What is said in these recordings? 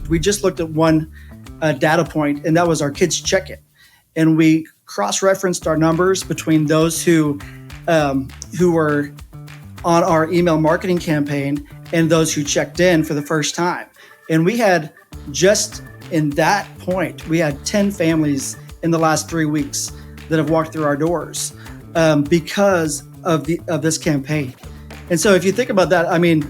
we just looked at one data point, and that was our kids' check-in. And we cross-referenced our numbers between those who were on our email marketing campaign and those who checked in for the first time. And we had, just in that point, we had 10 families in the last 3 weeks that have walked through our doors because of this campaign. And so if you think about that, I mean,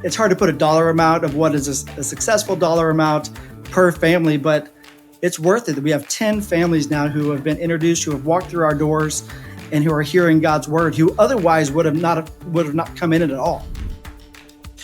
it's hard to put a dollar amount of what is a successful dollar amount per family, but it's worth it. We have 10 families now who have been introduced, who have walked through our doors, and who are hearing God's word, who otherwise would have not come in at all.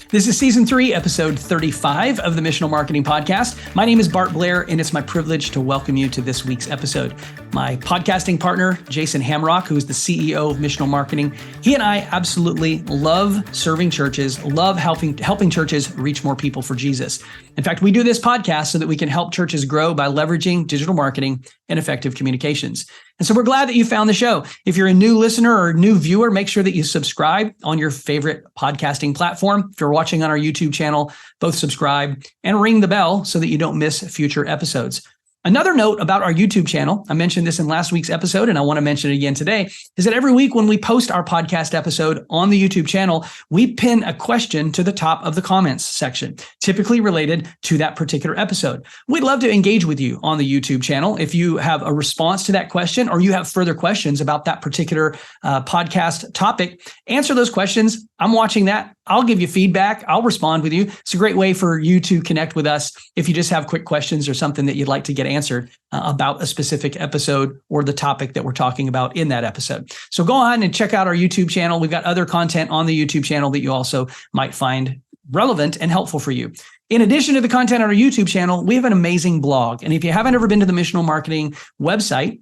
This is Season 3, Episode 35 of the Missional Marketing Podcast. My name is Bart Blair, and it's my privilege to welcome you to this week's episode. My podcasting partner, Jason Hamrock, who is the CEO of Missional Marketing, he and I absolutely love serving churches, love helping churches reach more people for Jesus. In fact, we do this podcast so that we can help churches grow by leveraging digital marketing and effective communications. And so we're glad that you found the show. If you're a new listener or a new viewer, make sure that you subscribe on your favorite podcasting platform. If you're watching on our YouTube channel, both subscribe and ring the bell so that you don't miss future episodes. Another note about our YouTube channel, I mentioned this in last week's episode, and I want to mention it again today, is that every week when we post our podcast episode on the YouTube channel, we pin a question to the top of the comments section, typically related to that particular episode. We'd love to engage with you on the YouTube channel. If you have a response to that question or you have further questions about that particular podcast topic, answer those questions. I'm watching that. I'll give you feedback. I'll respond with you. It's a great way for you to connect with us if you just have quick questions or something that you'd like to get answered about a specific episode or the topic that we're talking about in that episode. So go on and check out our YouTube channel. We've got other content on the YouTube channel that you also might find relevant and helpful for you. In addition to the content on our YouTube channel, we have an amazing blog. And if you haven't ever been to the Missional Marketing website,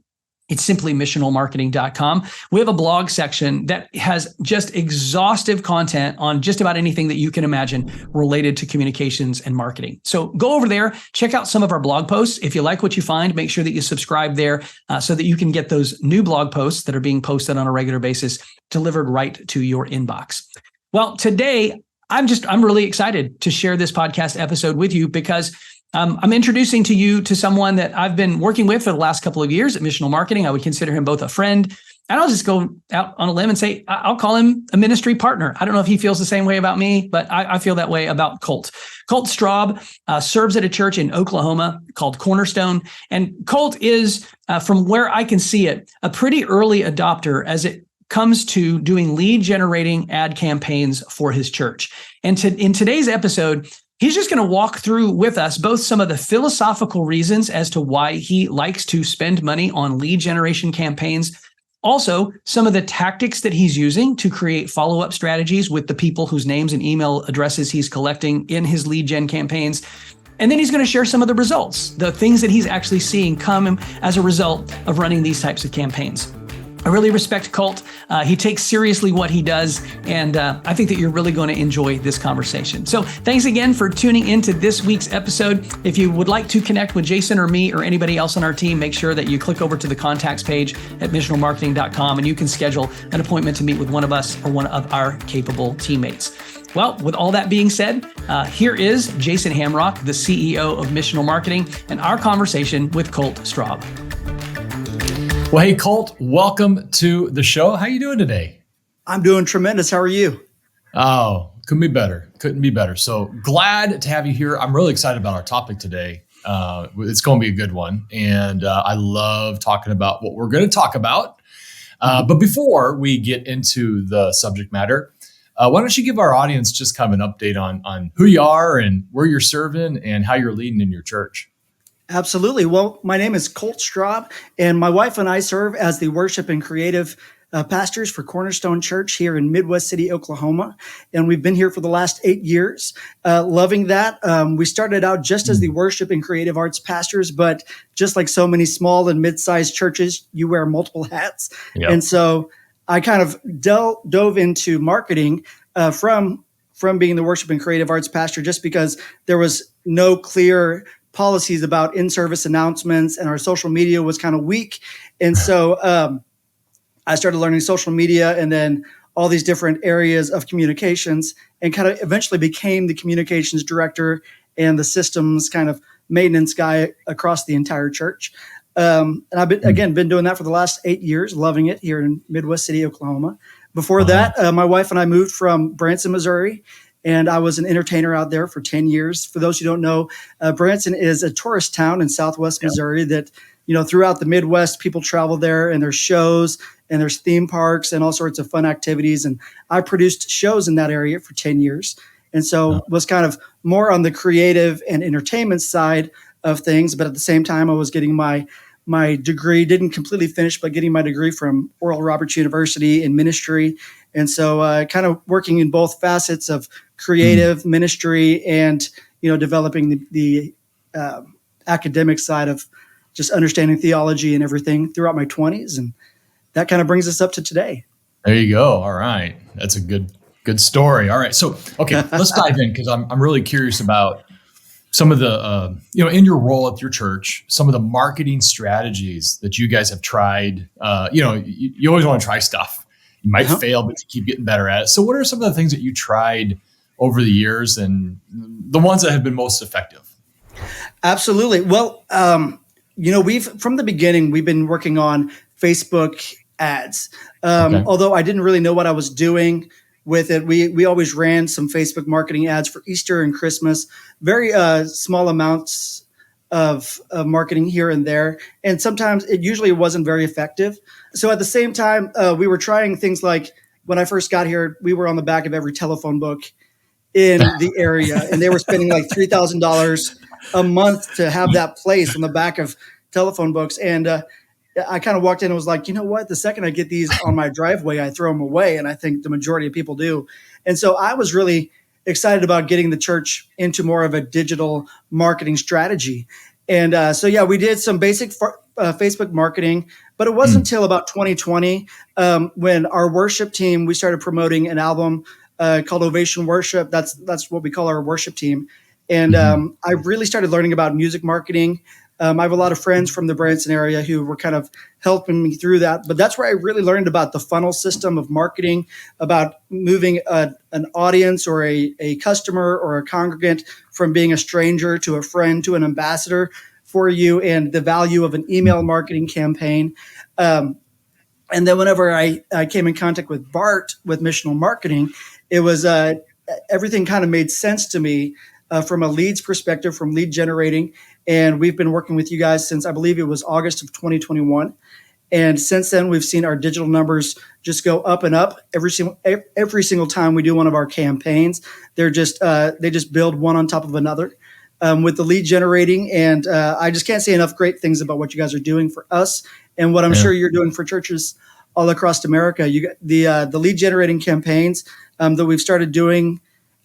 it's simply missionalmarketing.com. We have a blog section that has just exhaustive content on just about anything that you can imagine related to communications and marketing. So go over there, check out some of our blog posts. If you like what you find, make sure that you subscribe there so that you can get those new blog posts that are being posted on a regular basis delivered right to your inbox. Well, today, I'm really excited to share this podcast episode with you because I'm introducing to you to someone that I've been working with for the last couple of years at Missional Marketing. I would consider him both a friend, and I'll just go out on a limb and say, I'll call him a ministry partner. I don't know if he feels the same way about me, but I feel that way about Colt. Colt Straub serves at a church in Oklahoma called Cornerstone. And Colt is, from where I can see it, a pretty early adopter as it comes to doing lead generating ad campaigns for his church. And in today's episode, he's just going to walk through with us both some of the philosophical reasons as to why he likes to spend money on lead generation campaigns, also some of the tactics that he's using to create follow-up strategies with the people whose names and email addresses he's collecting in his lead gen campaigns. And then he's going to share some of the results, the things that he's actually seeing come as a result of running these types of campaigns. I really respect Colt. He takes seriously what he does, and I think that you're really going to enjoy this conversation. So thanks again for tuning into this week's episode. If you would like to connect with Jason or me or anybody else on our team, make sure that you click over to the contacts page at missionalmarketing.com, and you can schedule an appointment to meet with one of us or one of our capable teammates. Well, with all that being said, here is Jason Hamrock, the CEO of Missional Marketing, and our conversation with Colt Straub. Well, hey, Colt, welcome to the show. How you doing today? I'm doing tremendous. How are you? Oh, couldn't be better. Couldn't be better. So glad to have you here. I'm really excited about our topic today. It's going to be a good one. And I love talking about what we're going to talk about. But before we get into the subject matter, why don't you give our audience just kind of an update on who you are and where you're serving and how you're leading in your church? Absolutely. Well, my name is Colt Straub, and my wife and I serve as the worship and creative pastors for Cornerstone Church here in Midwest City, Oklahoma. And we've been here for the last 8 years, loving that. We started out just as the worship and creative arts pastors, but just like so many small and mid-sized churches, you wear multiple hats. Yep. And so I kind of dove into marketing from being the worship and creative arts pastor, just because there was no clear policies about in-service announcements, and our social media was kind of weak. And so I started learning social media and then all these different areas of communications, and kind of eventually became the communications director and the systems kind of maintenance guy across the entire church. And I've been doing that for the last 8 years, loving it here in Midwest City, Oklahoma. Before that, my wife and I moved from Branson, Missouri, and I was an entertainer out there for 10 years. For those who don't know, Branson is a tourist town in Southwest Missouri that, throughout the Midwest, people travel there, and there's shows and there's theme parks and all sorts of fun activities. And I produced shows in that area for 10 years. And so was kind of more on the creative and entertainment side of things. But at the same time, I was getting my degree, didn't completely finish, but getting my degree from Oral Roberts University in ministry. And so kind of working in both facets of creative ministry and, developing the academic side of just understanding theology and everything throughout my 20s. And that kind of brings us up to today. There you go. All right. That's a good story. All right. So, okay, let's dive in, because I'm really curious about some of the, in your role at your church, some of the marketing strategies that you guys have tried. You always want to try stuff. You might fail, but you keep getting better at it. So what are some of the things that you tried over the years and the ones that have been most effective? Absolutely. Well, from the beginning, we've been working on Facebook ads. Although I didn't really know what I was doing with it, we always ran some Facebook marketing ads for Easter and Christmas, very small amounts of marketing here and there. And sometimes it usually wasn't very effective. So at the same time, we were trying things like, when I first got here, we were on the back of every telephone book in the area, and they were spending like $3,000 a month to have that placed on the back of telephone books. And I kind of walked in and was like, you know what? The second I get these on my driveway, I throw them away. And I think the majority of people do. And so I was really excited about getting the church into more of a digital marketing strategy. And we did some basic Facebook marketing, but it wasn't until about 2020 when our worship team, we started promoting an album called Ovation Worship. That's what we call our worship team. And I really started learning about music marketing. I have a lot of friends from the Branson area who were kind of helping me through that. But that's where I really learned about the funnel system of marketing, about moving an audience or a customer or a congregant from being a stranger to a friend to an ambassador for you, and the value of an email marketing campaign. And then whenever I came in contact with Bart with Missional Marketing, it was everything kind of made sense to me from a leads perspective, from lead generating. And we've been working with you guys since, I believe it was August of 2021. And since then, we've seen our digital numbers just go up and up every single time we do one of our campaigns. They just build one on top of another with the lead generating. And I just can't say enough great things about what you guys are doing for us and what I'm sure you're doing for churches all across America. You got the lead generating campaigns that we've started doing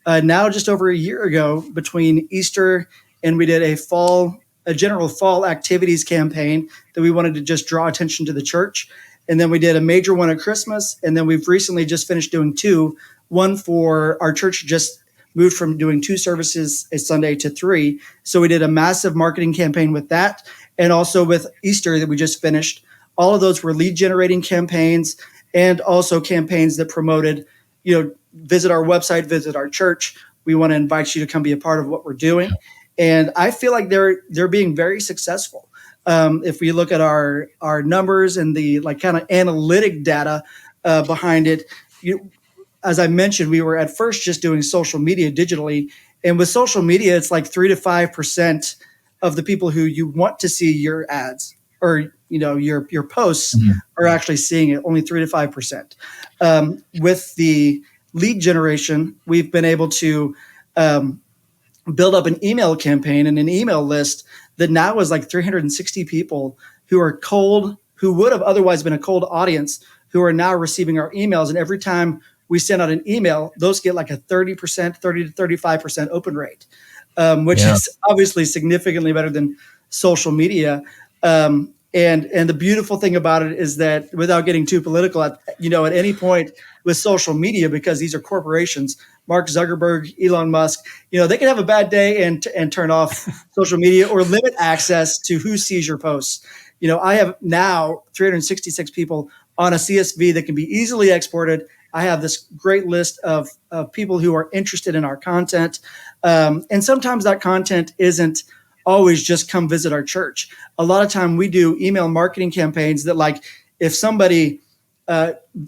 now just over a year ago between Easter, and we did a general fall activities campaign that we wanted to just draw attention to the church. And then we did a major one at Christmas. And then we've recently just finished doing two. One for our church just moved from doing 2 services a Sunday to 3. So we did a massive marketing campaign with that. And also with Easter that we just finished. All of those were lead generating campaigns, and also campaigns that promoted, visit our website, visit our church. We want to invite you to come be a part of what we're doing. And I feel like they're being very successful. If we look at our numbers and the kind of analytic data behind it, as I mentioned, we were at first just doing social media digitally. And with social media, it's like 3 to 5% of the people who you want to see your ads or your posts are actually seeing it. Only 3 to 5%. With the lead generation, we've been able to build up an email campaign and an email list that now is like 360 people who are cold, who would have otherwise been a cold audience, who are now receiving our emails. And every time we send out an email, those get like a 30 to 35% open rate, which is obviously significantly better than social media. And the beautiful thing about it is that, without getting too political, at any point with social media, because these are corporations, Mark Zuckerberg, Elon Musk, they can have a bad day and turn off social media or limit access to who sees your posts. I have now 366 people on a CSV that can be easily exported I have this great list of people who are interested in our content. And sometimes that content isn't always just come visit our church. A lot of time we do email marketing campaigns that, like, if somebody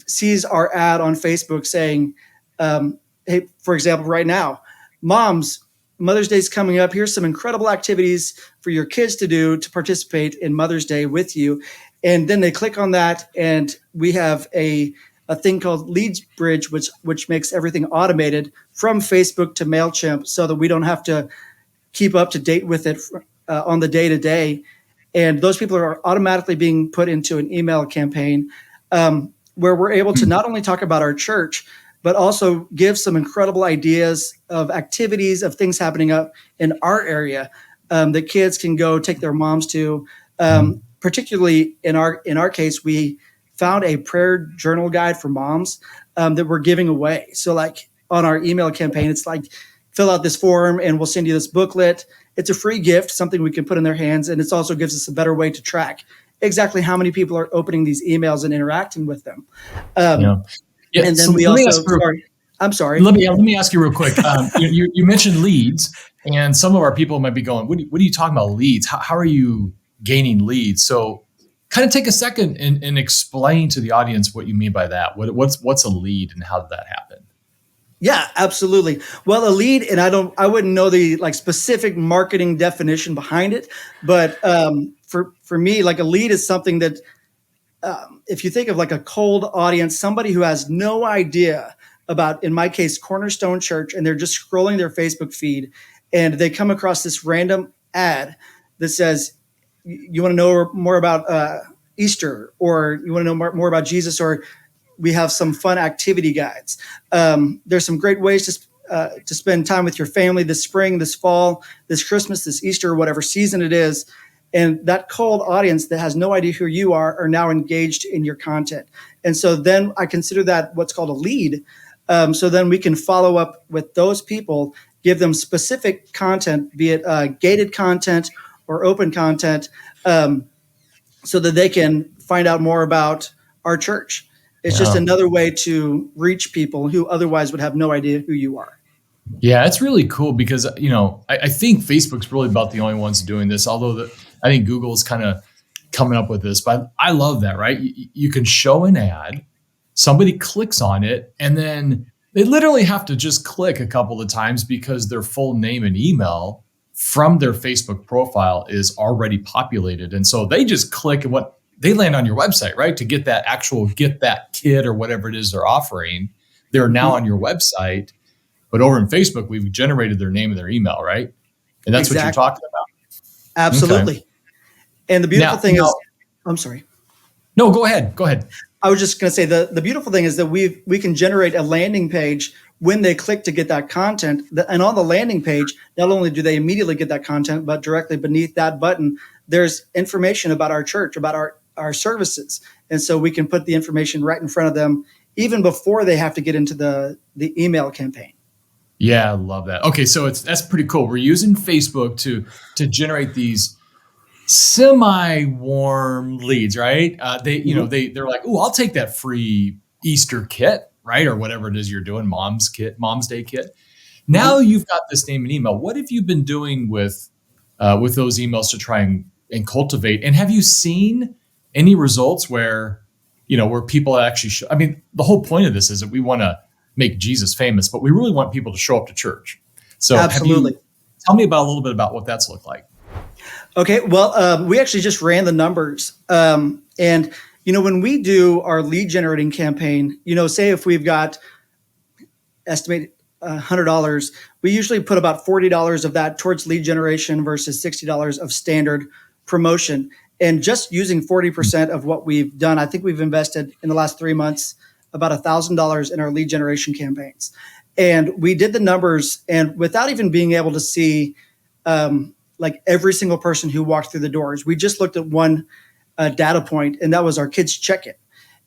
sees our ad on Facebook saying, hey, for example, right now, moms, Mother's Day is coming up. Here's some incredible activities for your kids to do to participate in Mother's Day with you. And then they click on that, and we have a thing called Leads Bridge, which makes everything automated from Facebook to MailChimp, so that we don't have to keep up to date with it on the day to day. And those people are automatically being put into an email campaign where we're able to not only talk about our church, but also give some incredible ideas of activities, of things happening up in our area that kids can go take their moms to. Particularly in our case, we found a prayer journal guide for moms that we're giving away. So, like, on our email campaign, it's like, fill out this form and we'll send you this booklet. It's a free gift, something we can put in their hands. And it also gives us a better way to track exactly how many people are opening these emails and interacting with them. Yeah, and then so we also, I'm sorry. Let me ask you real quick. You mentioned leads, and some of our people might be going, what are you talking about leads? How are you gaining leads? So kind of take a second and explain to the audience what you mean by that. What's a lead and how did that happen? Yeah, absolutely. Well, a lead, and I wouldn't know the specific marketing definition behind it, but for me, like, a lead is something that if you think of like a cold audience, somebody who has no idea about, in my case, Cornerstone Church, and they're just scrolling their Facebook feed, and they come across this random ad that says, you want to know more about Easter, or you want to know more about Jesus, or we have some fun activity guides. There's some great ways to spend time with your family this spring, this fall, this Christmas, this Easter, whatever season it is. And that cold audience that has no idea who you are now engaged in your content. And so then I consider that what's called a lead. So then we can follow up with those people, give them specific content, be it gated content or open content, so that they can find out more about our church. It's just another way to reach people who otherwise would have no idea who you are. Yeah, it's really cool because, I think Facebook's really about the only ones doing this, although I think Google's kind of coming up with this. But I love that, right? You can show an ad, somebody clicks on it, and then they literally have to just click a couple of times because their full name and email from their Facebook profile is already populated. And so they just click, and they land on your website, right? To get that kit or whatever it is they're offering. They're now on your website. But over in Facebook, we've generated their name and their email, right? And that's what you're talking about. Absolutely. Okay. And the beautiful thing is, I'm sorry. No, go ahead. I was just going to say the beautiful thing is that we can generate a landing page when they click to get that content. And on the landing page, not only do they immediately get that content, but directly beneath that button, there's information about our church, about our services. And so we can put the information right in front of them even before they have to get into the email campaign. Yeah, I love that. Okay, so that's pretty cool. We're using Facebook to generate these semi-warm leads, right? They're like, "Oh, I'll take that free Easter kit, right, or whatever it is you're doing, Mom's Day kit." Now you've got this name and email. What have you been doing with those emails to try and cultivate? And have you seen any results where people actually? The whole point of this is that we want to make Jesus famous, but we really want people to show up to church. So absolutely. Tell me a little bit about what that's looked like. Okay. Well, we actually just ran the numbers. And, when we do our lead generating campaign, say if we've got estimated $100, we usually put about $40 of that towards lead generation versus $60 of standard promotion. And just using 40% of what we've done, I think we've invested in the last 3 months about $1,000 in our lead generation campaigns. And we did the numbers, and without even being able to see every single person who walked through the doors, we just looked at one data point, and that was our kids check it.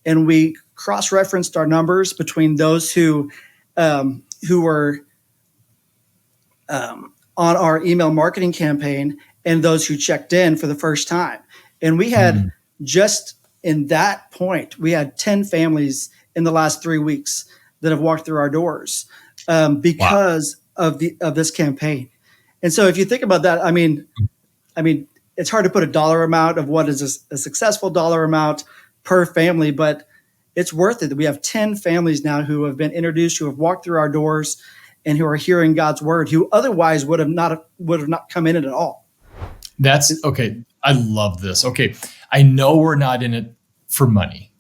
And we cross-referenced our numbers between those who were on our email marketing campaign and those who checked in for the first time. And we had just in that point, we had 10 families in the last 3 weeks that have walked through our doors because of this campaign. And so if you think about that, I mean, it's hard to put a dollar amount of what is a successful dollar amount per family, but it's worth it. We have 10 families now who have been introduced, who have walked through our doors, and who are hearing God's word, who otherwise would have not come in it at all. That's okay. I love this. Okay, I know we're not in it for money,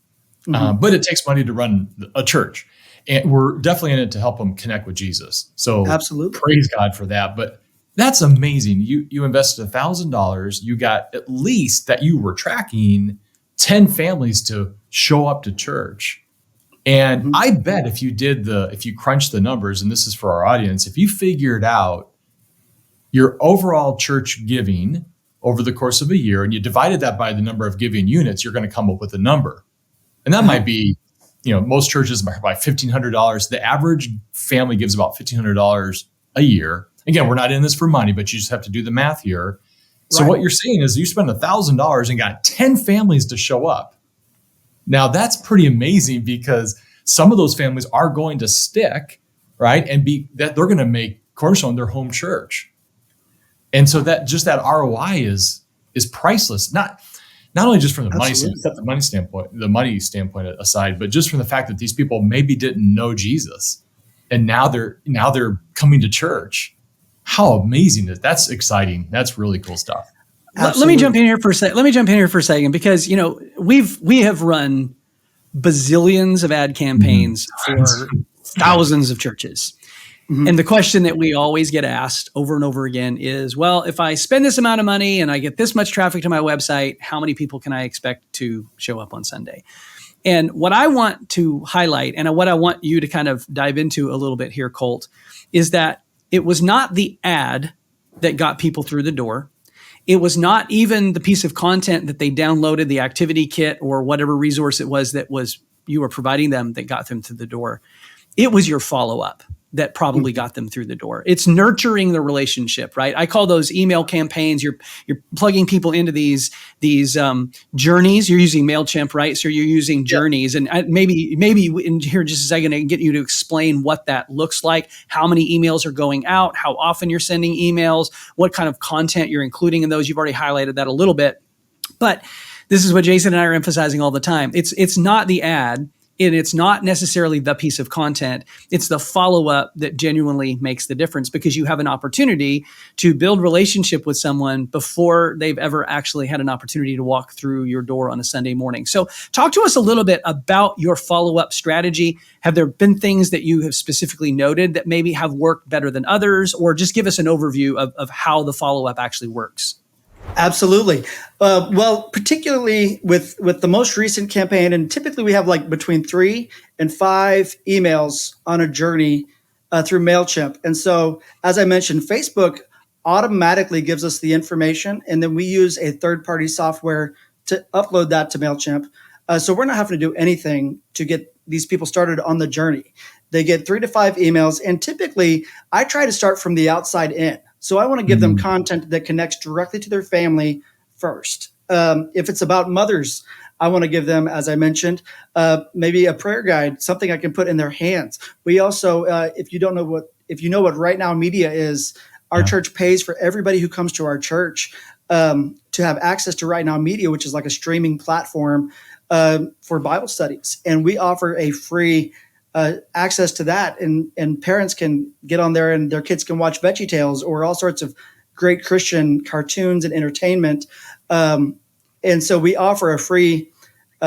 but it takes money to run a church, and we're definitely in it to help them connect with Jesus. So absolutely, praise God for that. But that's amazing. You invested $1,000. You got at least that you were tracking 10 families to show up to church. And I bet if you crunch the numbers, and this is for our audience, if you figured out your overall church giving over the course of a year and you divided that by the number of giving units, you're going to come up with a number. And that might be, most churches by $1,500. The average family gives about $1,500 a year. Again, we're not in this for money, but you just have to do the math here. So what you're saying is you spend $1,000 and got 10 families to show up. Now that's pretty amazing because some of those families are going to stick, right? And they're going to make Cornerstone their home church. And so that ROI is priceless. Not only just from the money standpoint aside, but just from the fact that these people maybe didn't know Jesus, and now they're coming to church. How amazing is that? That's exciting. That's really cool stuff. Let me jump in here for a second because we have run bazillions of ad campaigns for thousands of churches. And the question that we always get asked over and over again is, well, if I spend this amount of money and I get this much traffic to my website, how many people can I expect to show up on Sunday? And what I want to highlight, and what I want you to kind of dive into a little bit here, Colt, is that it was not the ad that got people through the door. It was not even the piece of content that they downloaded, the activity kit or whatever resource it was that you were providing them that got them through the door. It was your follow-up that probably got them through the door. It's nurturing the relationship, right? I call those email campaigns. You're plugging people into these journeys. You're using MailChimp, right? So you're using journeys, and maybe in here just a second, I can get you to explain what that looks like, how many emails are going out, how often you're sending emails, what kind of content you're including in those. You've already highlighted that a little bit, but this is what Jason and I are emphasizing all the time. It's not the ad. And it's not necessarily the piece of content. It's the follow-up that genuinely makes the difference because you have an opportunity to build relationship with someone before they've ever actually had an opportunity to walk through your door on a Sunday morning. So talk to us a little bit about your follow-up strategy. Have there been things that you have specifically noted that maybe have worked better than others, or just give us an overview of how the follow-up actually works? Absolutely. Well, particularly with the most recent campaign, and typically we have like between 3 and 5 emails on a journey through MailChimp. And so, as I mentioned, Facebook automatically gives us the information, and then we use a third-party software to upload that to MailChimp. So we're not having to do anything to get these people started on the journey. They get 3 to 5 emails, and typically I try to start from the outside in. So I want to give them content that connects directly to their family first. If it's about mothers, I want to give them, as I mentioned, maybe a prayer guide, something I can put in their hands. We also, if you know what Right Now Media is, our church pays for everybody who comes to our church to have access to Right Now Media, which is like a streaming platform for Bible studies. And we offer a free access to that, and parents can get on there and their kids can watch VeggieTales or all sorts of great Christian cartoons and entertainment. And so we offer a free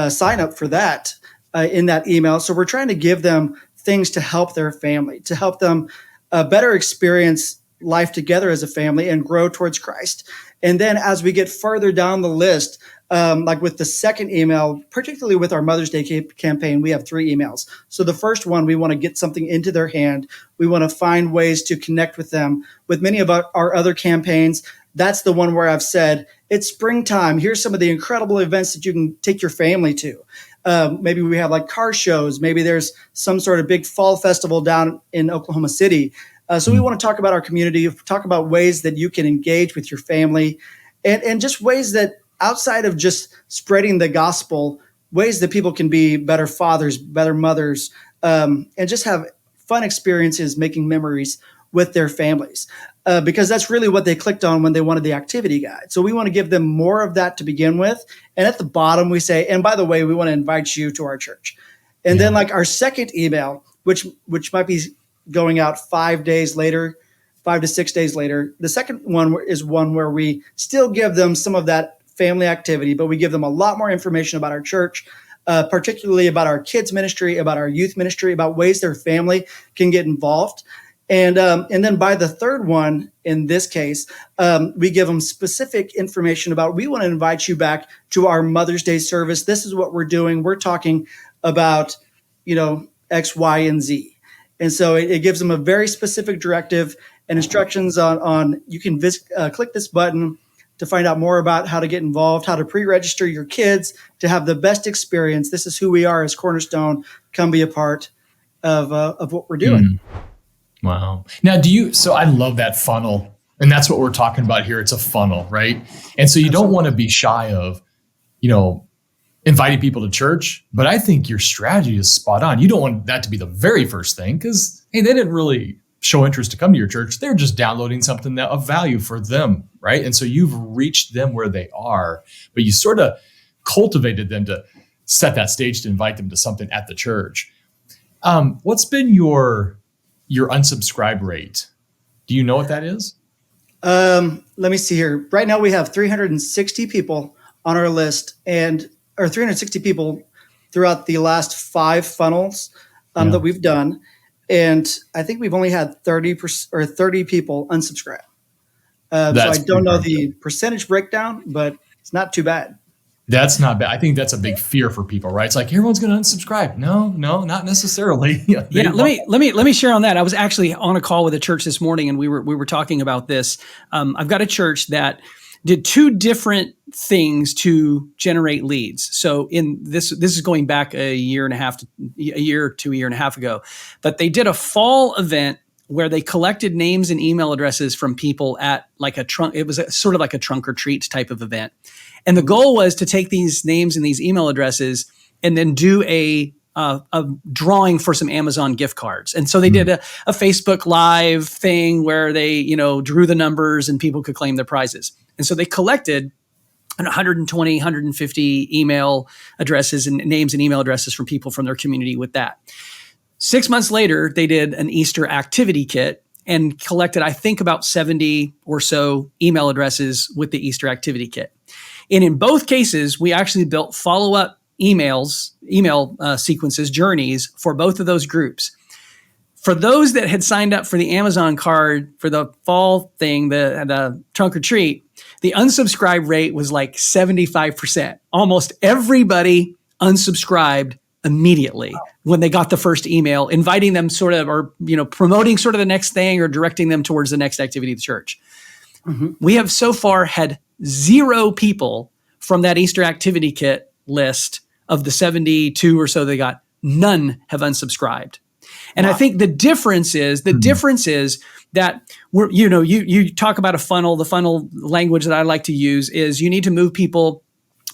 sign up for that in that email. So we're trying to give them things to help their family, to help them better experience life together as a family and grow towards Christ. And then as we get further down the list, like with the second email, particularly with our Mother's Day campaign, we have 3 emails. So the first one, we want to get something into their hand. We want to find ways to connect with them. With many of our other campaigns, that's the one where I've said, it's springtime. Here's some of the incredible events that you can take your family to. Maybe we have like car shows. Maybe there's some sort of big fall festival down in Oklahoma City. So we want to talk about our community, talk about ways that you can engage with your family, and just ways that outside of just spreading the gospel, ways that people can be better fathers, better mothers, and just have fun experiences making memories with their families. Because that's really what they clicked on when they wanted the activity guide. So we want to give them more of that to begin with. And at the bottom, we say, and by the way, we want to invite you to our church. And then like our second email, which might be going out 5 days later, 5 to 6 days later. The second one is one where we still give them some of that family activity, but we give them a lot more information about our church, particularly about our kids ministry, about our youth ministry, about ways their family can get involved. And then by the third one, in this case, we give them specific information about, we want to invite you back to our Mother's Day service. This is what we're doing. We're talking about, X, Y, and Z. And so it gives them a very specific directive and instructions on you can click this button to find out more about how to get involved, how to pre-register your kids to have the best experience. This is who we are as Cornerstone. Come be a part of what we're doing. Wow. Now, so I love that funnel, and that's what we're talking about here. It's a funnel, right? And so you don't want to be shy of, inviting people to church, but I think your strategy is spot on. You don't want that to be the very first thing because, hey, they didn't really show interest to come to your church. They're just downloading something of value for them, right? And so you've reached them where they are, but you sort of cultivated them to set that stage to invite them to something at the church. What's been your unsubscribe rate? Do you know what that is? Let me see here. Right now we have 360 people on our list, or 360 people throughout the last 5 funnels that we've done. And I think we've only had 30 people unsubscribe. So I don't know the percentage breakdown, but it's not too bad. That's not bad. I think that's a big fear for people, right? It's like everyone's going to unsubscribe. No, not necessarily. Let me share on that. I was actually on a call with a church this morning, and we were talking about this. I've got a church that did 2 different things to generate leads. So this is going back a year and a half ago, but they did a fall event where they collected names and email addresses from people at like it was sort of like a trunk or treat type of event. And the goal was to take these names and these email addresses and then do a drawing for some Amazon gift cards. And so they did a Facebook Live thing where they, drew the numbers and people could claim their prizes. And so they collected 120, 150 email addresses and names and email addresses from people from their community with that. 6 months later, they did an Easter activity kit and collected, I think, about 70 or so email addresses with the Easter activity kit. And in both cases, we actually built follow-up email sequences, journeys for both of those groups. For those that had signed up for the Amazon card for the fall thing, the trunk or treat, the unsubscribe rate was like 75%. Almost everybody unsubscribed immediately when they got the first email, inviting them sort of, or, promoting sort of the next thing or directing them towards the next activity of the church. Mm-hmm. We have so far had 0 people from that Easter activity kit list of the 72 or so they got. None have unsubscribed. And wow. I think the difference is that you talk about a funnel. The funnel language that I like to use is you need to move people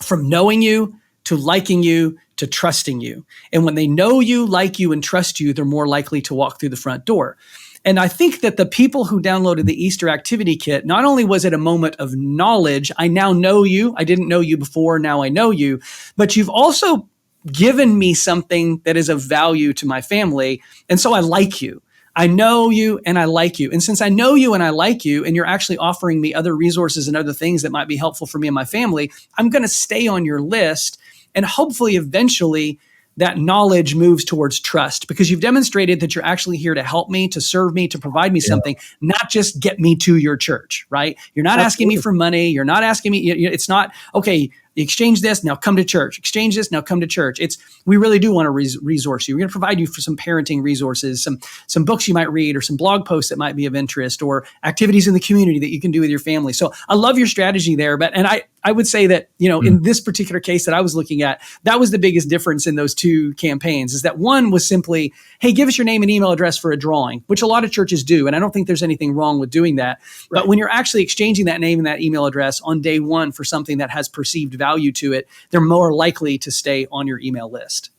from knowing you to liking you to trusting you. And when they know you, like you, and trust you, they're more likely to walk through the front door. And I think that the people who downloaded the Easter activity kit, not only was it a moment of knowledge, I now know you, I didn't know you before, now I know you, but you've also given me something that is of value to my family. And so I like you. I know you and I like you. And since I know you and I like you, and you're actually offering me other resources and other things that might be helpful for me and my family, I'm going to stay on your list. And hopefully eventually that knowledge moves towards trust, because you've demonstrated that you're actually here to help me, to serve me, to provide me something, not just get me to your church, right? You're not asking me for money. You're not asking me, it's not, okay, exchange this, now come to church. Exchange this, now come to church. We really do want to resource you. We're going to provide you for some parenting resources, some books you might read, or some blog posts that might be of interest, or activities in the community that you can do with your family. So I love your strategy there. And I would say that, in this particular case that I was looking at, that was the biggest difference in those 2 campaigns, is that one was simply, hey, give us your name and email address for a drawing, which a lot of churches do. And I don't think there's anything wrong with doing that. Right. But when you're actually exchanging that name and that email address on day 1 for something that has perceived value, value to it, they're more likely to stay on your email list.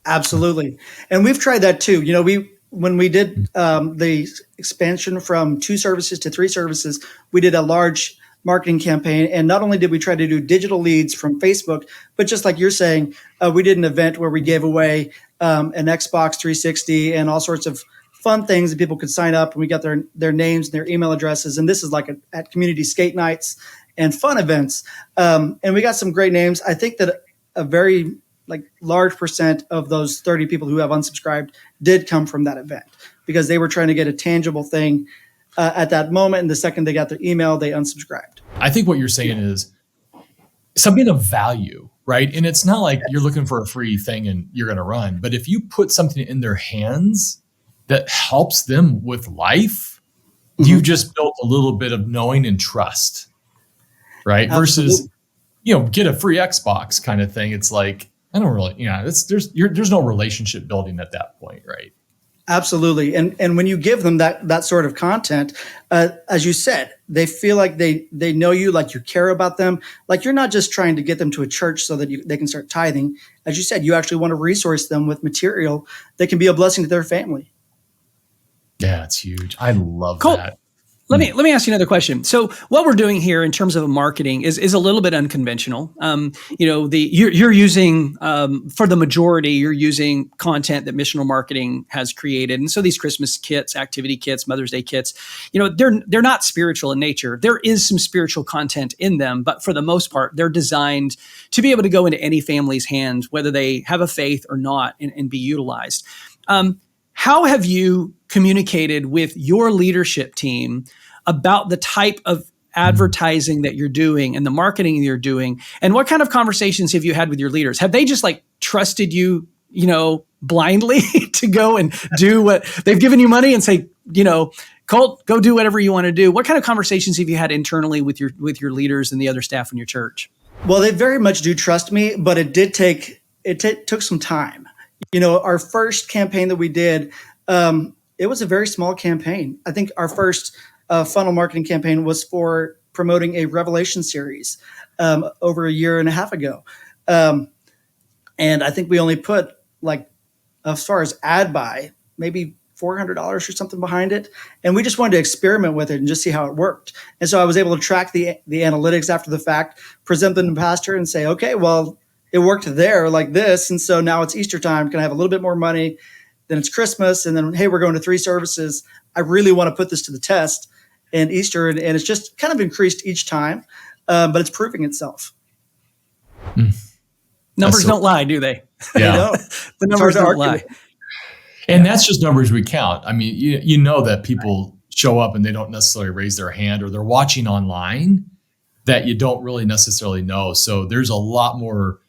Absolutely. And we've tried that too. When we did the expansion from 2 services to 3 services, we did a large marketing campaign. And not only did we try to do digital leads from Facebook, but just like you're saying, we did an event where we gave away an Xbox 360 and all sorts of fun things that people could sign up. And we got their names and their email addresses. And this is like at community skate nights and fun events. And we got some great names. I think that a very large percent of those 30 people who have unsubscribed did come from that event because they were trying to get a tangible thing at that moment. And the second they got their email, they unsubscribed. I think what you're saying is something of value, right? And it's not like you're looking for a free thing and you're going to run, but if you put something in their hands that helps them with life, you've just built a little bit of knowing and trust, right? Absolutely. Versus, get a free Xbox kind of thing. It's like, I don't really, there's no relationship building at that point, right? Absolutely. And when you give them that sort of content, as you said, they feel like they know you, like you care about them, like you're not just trying to get them to a church so that they can start tithing. As you said, you actually want to resource them with material that can be a blessing to their family. Yeah, it's huge. I love Cool. that. Let me ask you another question. So what we're doing here in terms of marketing is a little bit unconventional. You're using for the majority, you're using content that Missional Marketing has created, and so these Christmas kits, activity kits, Mother's Day kits, they're not spiritual in nature. There is some spiritual content in them, but for the most part, they're designed to be able to go into any family's hand, whether they have a faith or not, and be utilized. How have you communicated with your leadership team about the type of advertising that you're doing and the marketing you're doing? And what kind of conversations have you had with your leaders? Have they just trusted you, blindly to go and do what they've given you money and say, Colt, go do whatever you want to do? What kind of conversations have you had internally with your leaders and the other staff in your church? Well, they very much do trust me, but it took some time. Our first campaign that we did, it was a very small campaign. I think our first funnel marketing campaign was for promoting a Revelation series over a year and a half ago. And I think we only put, as far as ad buy, maybe $400 or something behind it. And we just wanted to experiment with it and just see how it worked. And so I was able to track the analytics after the fact, present them to the pastor and say, okay, well, it worked there like this. And so now it's Easter time. Can I have a little bit more money? Then it's Christmas. And then, hey, we're going to 3 services. I really want to put this to the test in Easter. And it's just kind of increased each time, but it's proving itself. Numbers don't lie, do they? Yeah. The numbers don't lie. And that's just numbers we count. I mean, you know that people show up and they don't necessarily raise their hand, or they're watching online that you don't really necessarily know. So there's a lot more,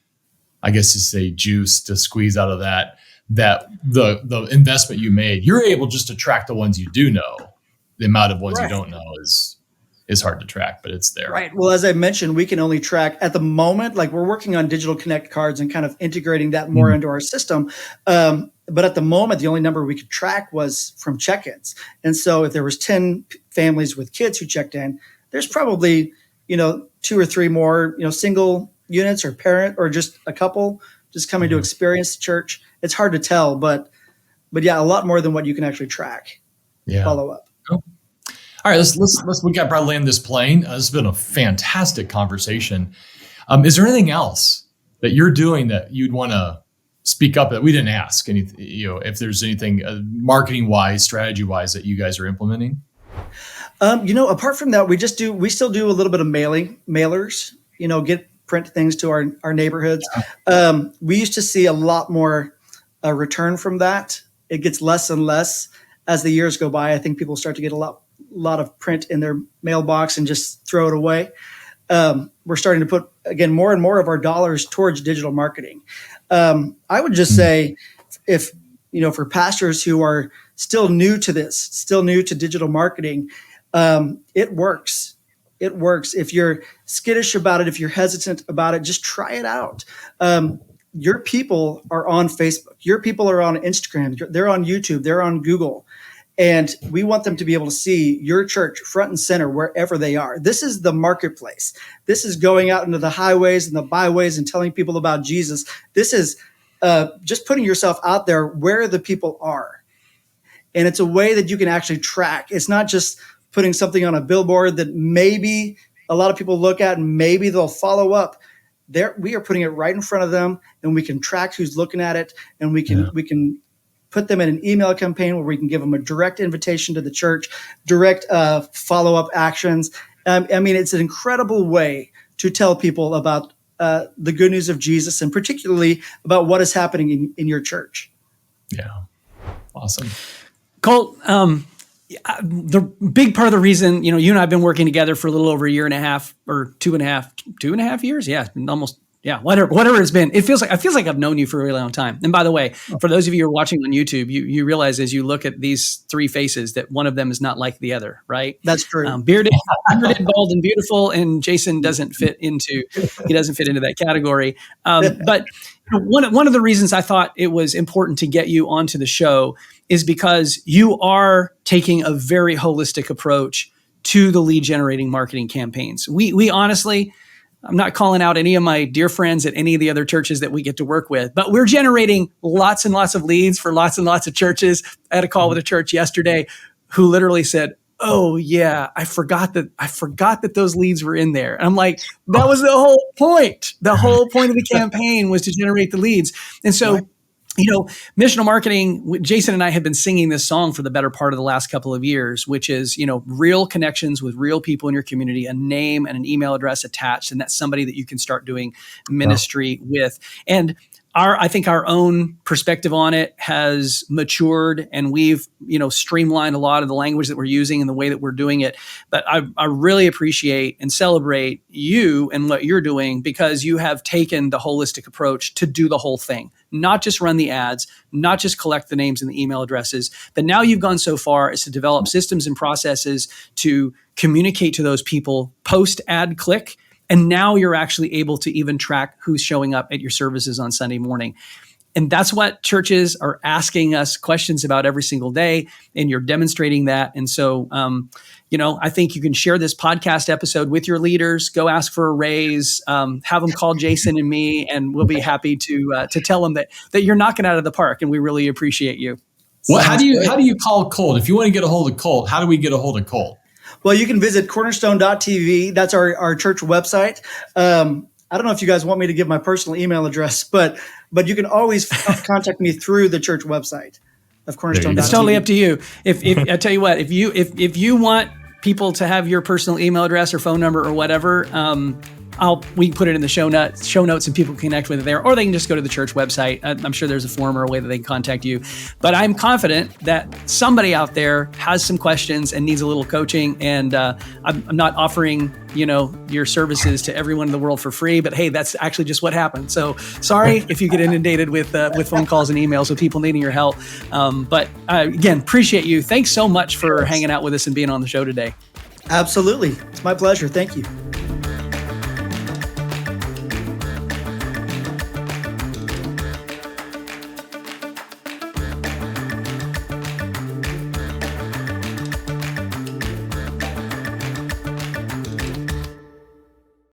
I guess you say, juice to squeeze out of that the investment you made. You're able just to track the ones you do know. The amount of ones you don't know is hard to track, but it's there. Right. Well, as I mentioned, we can only track at the moment, we're working on digital connect cards and kind of integrating that more into our system. But at the moment, the only number we could track was from check-ins. And so if there was 10 families with kids who checked in, there's probably, 2 or 3 more, single units or parent or just a couple just coming to experience the church. It's hard to tell, but yeah, a lot more than what you can actually track. Yeah. Follow up. Cool. All right, we got to probably land this plane. This has been a fantastic conversation. Is there anything else that you're doing that you'd want to speak up that we didn't ask? If there's anything marketing wise, strategy wise that you guys are implementing? Apart from that, we still do a little bit of mailers, print things to our neighborhoods. We used to see a lot more return from that. It gets less and less as the years go by. I think people start to get a lot of print in their mailbox and just throw it away. We're starting to put, again, more and more of our dollars towards digital marketing. I would just say if, for pastors who are still new to this, still new to digital marketing, it works. It works. If you're skittish about it, if you're hesitant about it, just try it out. Your people are on Facebook. Your people are on Instagram. They're on YouTube. They're on Google. And we want them to be able to see your church front and center wherever they are. This is the marketplace. This is going out into the highways and the byways and telling people about Jesus. This is just putting yourself out there where the people are. And it's a way that you can actually track. It's not just putting something on a billboard that maybe a lot of people look at and maybe they'll follow up. We are putting it right in front of them, and we can track who's looking at it, and we can put them in an email campaign where we can give them a direct invitation to the church, direct follow-up actions. I mean, it's an incredible way to tell people about the good news of Jesus, and particularly about what is happening in your church. Yeah. Awesome. Colt, the big part of the reason, you and I have been working together for a little over a year and a half or two and a half years. Yeah, it's been almost, whatever it's been. It feels like I've known you for a really long time. And by the way, for those of you who are watching on YouTube, you realize as you look at these three faces that one of them is not like the other, right? That's true. Bearded, bald, and beautiful, and Jason doesn't fit into that category. But one of the reasons I thought it was important to get you onto the show is because you are taking a very holistic approach to the lead generating marketing campaigns. We honestly, I'm not calling out any of my dear friends at any of the other churches that we get to work with, but we're generating lots and lots of leads for lots and lots of churches. I had a call with a church yesterday who literally said, "Oh yeah, I forgot that those leads were in there." And I'm like, that was the whole point. The whole point of the campaign was to generate the leads. And so, missional marketing, Jason and I have been singing this song for the better part of the last couple of years, which is, real connections with real people in your community, a name and an email address attached. And that's somebody that you can start doing ministry with. And I think our own perspective on it has matured, and we've, streamlined a lot of the language that we're using and the way that we're doing it. But I really appreciate and celebrate you and what you're doing, because you have taken the holistic approach to do the whole thing, not just run the ads, not just collect the names and the email addresses, but now you've gone so far as to develop systems and processes to communicate to those people post ad click. And now you're actually able to even track who's showing up at your services on Sunday morning. And that's what churches are asking us questions about every single day. And you're demonstrating that. And so, I think you can share this podcast episode with your leaders, go ask for a raise, have them call Jason and me, and we'll be happy to tell them that you're knocking out of the park. And we really appreciate you. Well, how do you call Colt? If you want to get a hold of Colt, how do we get a hold of Colt? Well, you can visit cornerstone.tv. That's our church website. I don't know if you guys want me to give my personal email address, but you can always contact me through the church website of cornerstone.tv. It's totally up to you. If I tell you what, if you want people to have your personal email address or phone number or whatever, we can put it in the show notes and people can connect with it there, or they can just go to the church website. I'm sure there's a form or a way that they can contact you. But I'm confident that somebody out there has some questions and needs a little coaching. And I'm not offering, your services to everyone in the world for free, but hey, that's actually just what happened. So sorry if you get inundated with phone calls and emails with people needing your help. But again, appreciate you. Thanks so much for hanging out with us and being on the show today. Absolutely. It's my pleasure. Thank you.